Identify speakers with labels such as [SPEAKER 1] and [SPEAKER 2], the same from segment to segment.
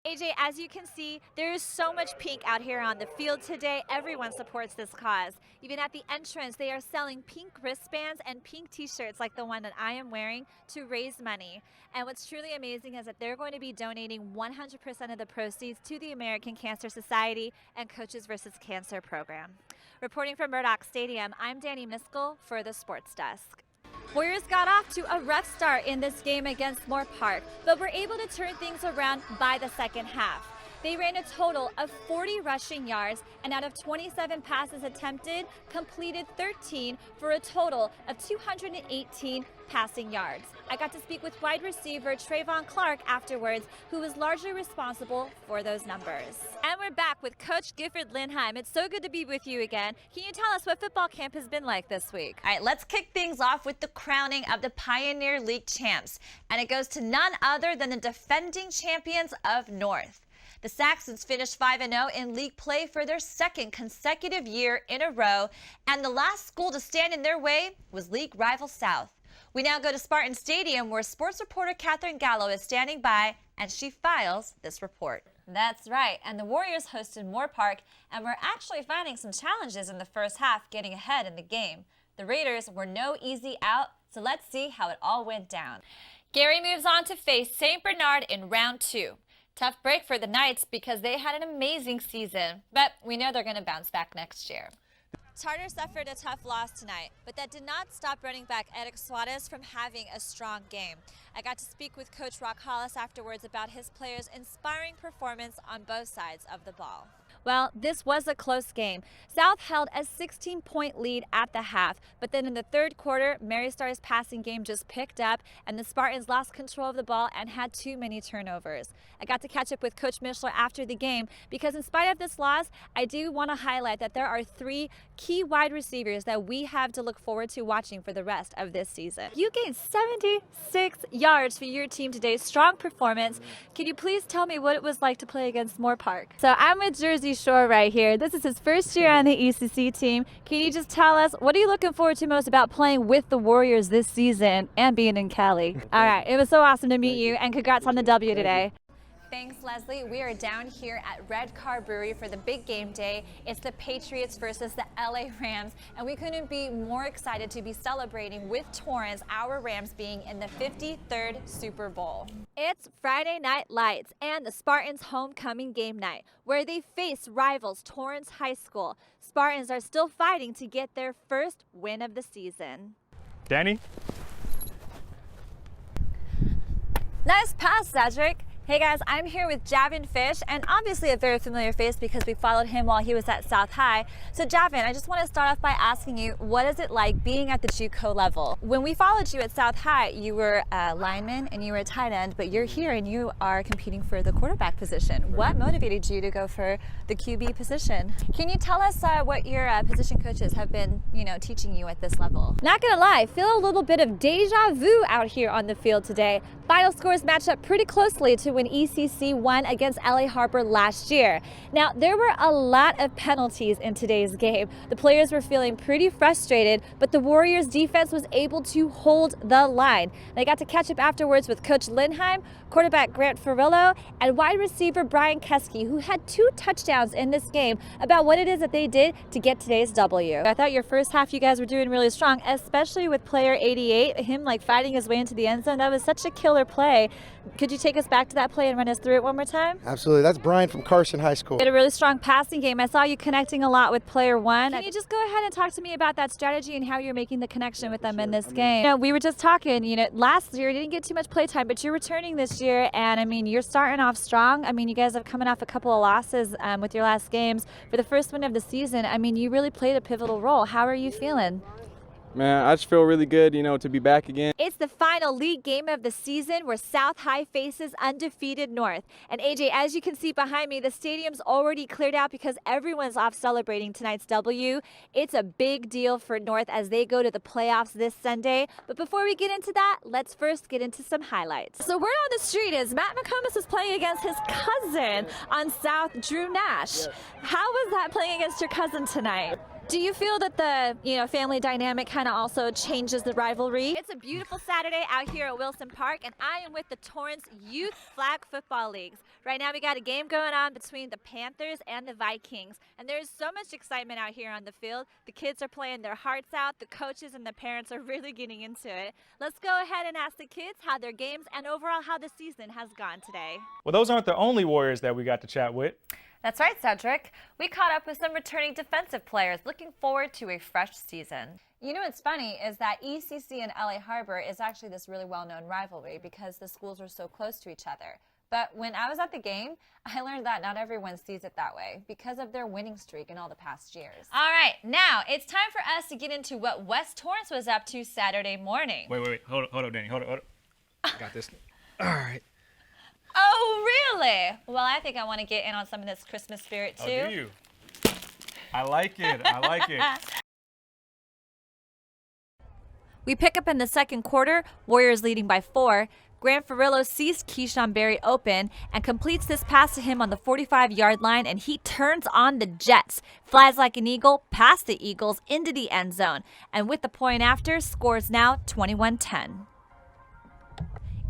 [SPEAKER 1] AJ, as you can see, there is so much pink out here on the field today. Everyone supports this cause. Even at the entrance, they are selling pink wristbands and pink t-shirts like the one that I am wearing to raise money. And what's truly amazing is that they're going to be donating 100% of the proceeds to the American Cancer Society and Coaches vs. Cancer program. Reporting from Murdoch Stadium, I'm Dani Miskell for the Sports Desk. Warriors got off to a rough start in this game against Moore Park, but were able to turn things around by the second half. They ran a total of 40 rushing yards, and out of 27 passes attempted, completed 13 for a total of 218 passing yards. I got to speak with wide receiver Trayvon Clark afterwards, who was largely responsible for those numbers. And we're back with Coach Gifford Lindheim. It's so good to be with you again. Can you tell us what football camp has been like this week?
[SPEAKER 2] All right, let's kick things off with the crowning of the Pioneer League champs. And it goes to none other than the defending champions of North. The Saxons finished 5-0 in league play for their second consecutive year in a row, and the last school to stand in their way was league rival South. We now go to Spartan Stadium, where sports reporter Catherine Gallo is standing by, and she files this report.
[SPEAKER 1] That's right, and the Warriors hosted Moore Park and were actually finding some challenges in the first half, getting ahead in the game. The Raiders were no easy out, so let's see how it all went down. Gary moves on to face St. Bernard in round 2. Tough break for the Knights because they had an amazing season, but we know they're going to bounce back next year. Tartar suffered a tough loss tonight, but that did not stop running back Eric Suarez from having a strong game. I got to speak with Coach Rock Hollis afterwards about his players' inspiring performance on both sides of the ball. Well, this was a close game. South held a 16-point lead at the half, but then in the third quarter, Mary Star's passing game just picked up, and the Spartans lost control of the ball and had too many turnovers. I got to catch up with Coach Mischler after the game because in spite of this loss, I do want to highlight that there are 3 key wide receivers that we have to look forward to watching for the rest of this season. You gained 76 yards for your team today. Strong performance. Can you please tell me what it was like to play against Moore Park? So I'm with Jersey Shore right here. This is his first year on the ECC team. Can you just tell us, what are you looking forward to most about playing with the Warriors this season and being in Cali? All right, it was so awesome to meet you, and congrats on the W today. Thanks, Leslie. We are down here at Red Car Brewery for the big game day. It's the Patriots versus the LA Rams, and we couldn't be more excited to be celebrating with Torrance, our Rams being in the 53rd Super Bowl. It's Friday Night Lights and the Spartans' homecoming game night, where they face rivals Torrance High School. Spartans are still fighting to get their first win of the season.
[SPEAKER 3] Dani?
[SPEAKER 1] Nice pass, Cedric. Hey guys, I'm here with Javin Fish, and obviously a very familiar face because we followed him while he was at South High. So Javin, I just want to start off by asking you, what is it like being at the JUCO level? When we followed you at South High, you were a lineman and you were a tight end, but you're here and you are competing for the quarterback position. What motivated you to go for the QB position? Can you tell us what your position coaches have been, teaching you at this level? Not gonna lie, feel a little bit of deja vu out here on the field today. Final scores matched up pretty closely to when ECC won against LA Harper last year. Now, there were a lot of penalties in today's game. The players were feeling pretty frustrated, but the Warriors defense was able to hold the line. And I got to catch up afterwards with Coach Lindheim, quarterback Grant Ferrillo, and wide receiver Brian Keski, who had 2 touchdowns in this game, about what it is that they did to get today's W. I thought your first half you guys were doing really strong, especially with player 88, him fighting his way into the end zone. That was such a killer play. Could you take us back to that play and run us through it one more time?
[SPEAKER 4] Absolutely. That's Brian from Carson High School.
[SPEAKER 1] You had a really strong passing game. I saw you connecting a lot with player 1. Can you just go ahead and talk to me about that strategy and how you're making the connection with them in this game? We were just talking, last year you didn't get too much play time, but you're returning this year, and you're starting off strong. You guys have coming off a couple of losses with your last games. For the first win of the season, you really played a pivotal role. How are you feeling?
[SPEAKER 3] Man, I just feel really good, to be back again.
[SPEAKER 1] It's the final league game of the season where South High faces undefeated North. And AJ, as you can see behind me, the stadium's already cleared out because everyone's off celebrating tonight's W. It's a big deal for North as they go to the playoffs this Sunday. But before we get into that, let's first get into some highlights. So word on the street is Matt McComas is playing against his cousin on South, Drew Nash.
[SPEAKER 4] Yes.
[SPEAKER 1] How was that playing against your cousin tonight? Do you feel that the family dynamic kind of also changes the rivalry?
[SPEAKER 2] It's a beautiful Saturday out here at Wilson Park, and I am with the Torrance Youth Flag Football Leagues. Right now we got a game going on between the Panthers and the Vikings, and there's so much excitement out here on the field. The kids are playing their hearts out, the coaches and the parents are really getting into it. Let's go ahead and ask the kids how their games and overall how the season has gone today.
[SPEAKER 3] Well, those aren't the only Warriors that we got to chat with.
[SPEAKER 2] That's right, Cedric. We caught up with some returning defensive players looking forward to a fresh season.
[SPEAKER 1] You know what's funny is that ECC and LA Harbor is actually this really well-known rivalry because the schools are so close to each other. But when I was at the game, I learned that not everyone sees it that way because of their winning streak in all the past years.
[SPEAKER 2] All right, now it's time for us to get into what West Torrance was up to Saturday morning.
[SPEAKER 3] Wait. Hold up, Dani. Hold up. Got this. All right.
[SPEAKER 2] Oh, really? Well, I think I want to get in on some of this Christmas spirit, too.
[SPEAKER 3] Oh, do you? I like it.
[SPEAKER 2] We pick up in the second quarter, Warriors leading by 4. Grant Ferrillo sees Keyshawn Berry open and completes this pass to him on the 45-yard line, and he turns on the Jets, flies like an eagle past the Eagles into the end zone, and with the point after, scores now 21-10.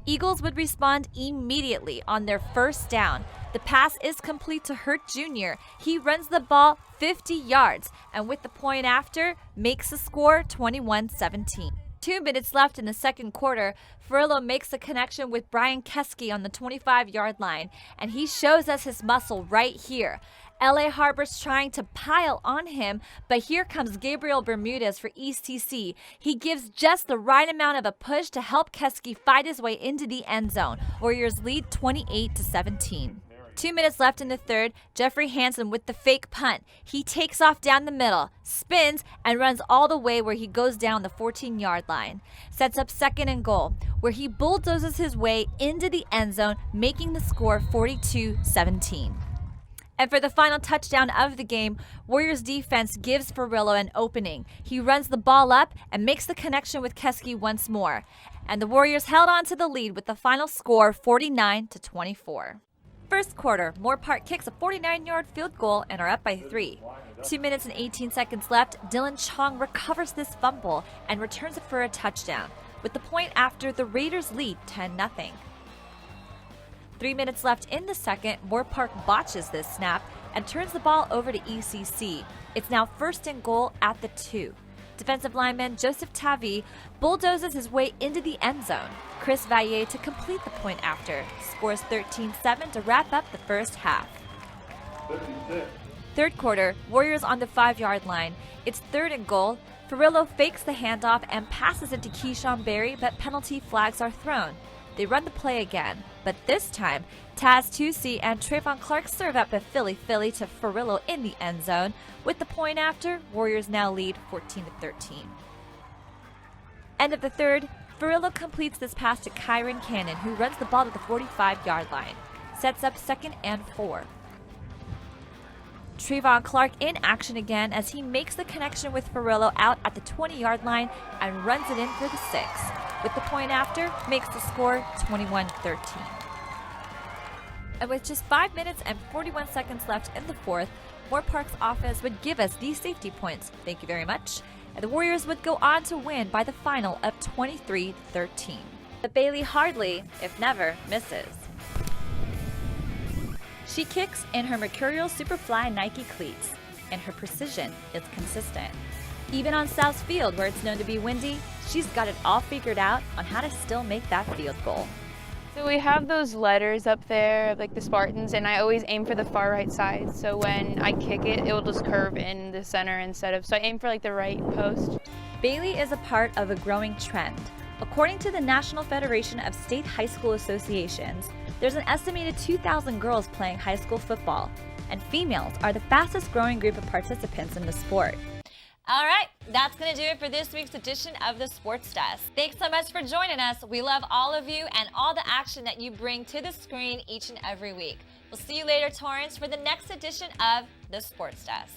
[SPEAKER 2] Eagles would respond immediately on their first down. The pass is complete to Hurt Jr. He runs the ball 50 yards, and with the point after, makes the score 21-17. 2 minutes left in the second quarter, Ferrillo makes a connection with Brian Keski on the 25-yard line, and he shows us his muscle right here. LA Harbor's trying to pile on him, but here comes Gabriel Bermudez for ECC. He gives just the right amount of a push to help Keski fight his way into the end zone. Warriors lead 28-17. 2 minutes left in the third, Jeffrey Hansen with the fake punt. He takes off down the middle, spins, and runs all the way where he goes down the 14-yard line. Sets up second and goal, where he bulldozes his way into the end zone, making the score 42-17. And for the final touchdown of the game, Warriors defense gives Ferrillo an opening. He runs the ball up and makes the connection with Keski once more. And the Warriors held on to the lead with the final score 49-24. First quarter, Moore Park kicks a 49-yard field goal and are up by 3. 2 minutes and 18 seconds left, Dylan Chong recovers this fumble and returns it for a touchdown. With the point after, the Raiders lead 10-0. 3 minutes left in the second, Moore Park botches this snap and turns the ball over to ECC. It's now first and goal at the 2. Defensive lineman Joseph Tavi bulldozes his way into the end zone. Chris Valle to complete the point after, scores 13-7 to wrap up the first half.
[SPEAKER 3] 56.
[SPEAKER 2] Third quarter, Warriors on the 5-yard line. It's third and goal. Ferrillo fakes the handoff and passes it to Keyshawn Berry, but penalty flags are thrown. They run the play again, but this time, Taz Tusi and Trayvon Clark serve up a Philly to Ferrillo in the end zone. With the point after, Warriors now lead 14-13. End of the third, Ferrillo completes this pass to Kyron Cannon, who runs the ball to the 45-yard line. Sets up second and 4. Trayvon Clark in action again as he makes the connection with Ferrillo out at the 20-yard line and runs it in for the 6. With the point after, makes the score 21-13. And with just 5 minutes and 41 seconds left in the fourth, Moore Park's offense would give us these safety points. Thank you very much. And the Warriors would go on to win by the final of 23-13. But Bailey hardly, if never, misses. She kicks in her Mercurial Superfly Nike cleats, and her precision is consistent. Even on South Field, where it's known to be windy, she's got it all figured out on how to still make that field goal.
[SPEAKER 5] So we have those letters up there, like the Spartans, and I always aim for the far right side. So when I kick it, it will just curve in the center so I aim for like the right post.
[SPEAKER 2] Bailey is a part of a growing trend. According to the National Federation of State High School Associations, there's an estimated 2,000 girls playing high school football, and females are the fastest growing group of participants in the sport.
[SPEAKER 1] All right, that's going to do it for this week's edition of the Sports Desk. Thanks so much for joining us. We love all of you and all the action that you bring to the screen each and every week. We'll see you later, Torrance, for the next edition of the Sports Desk.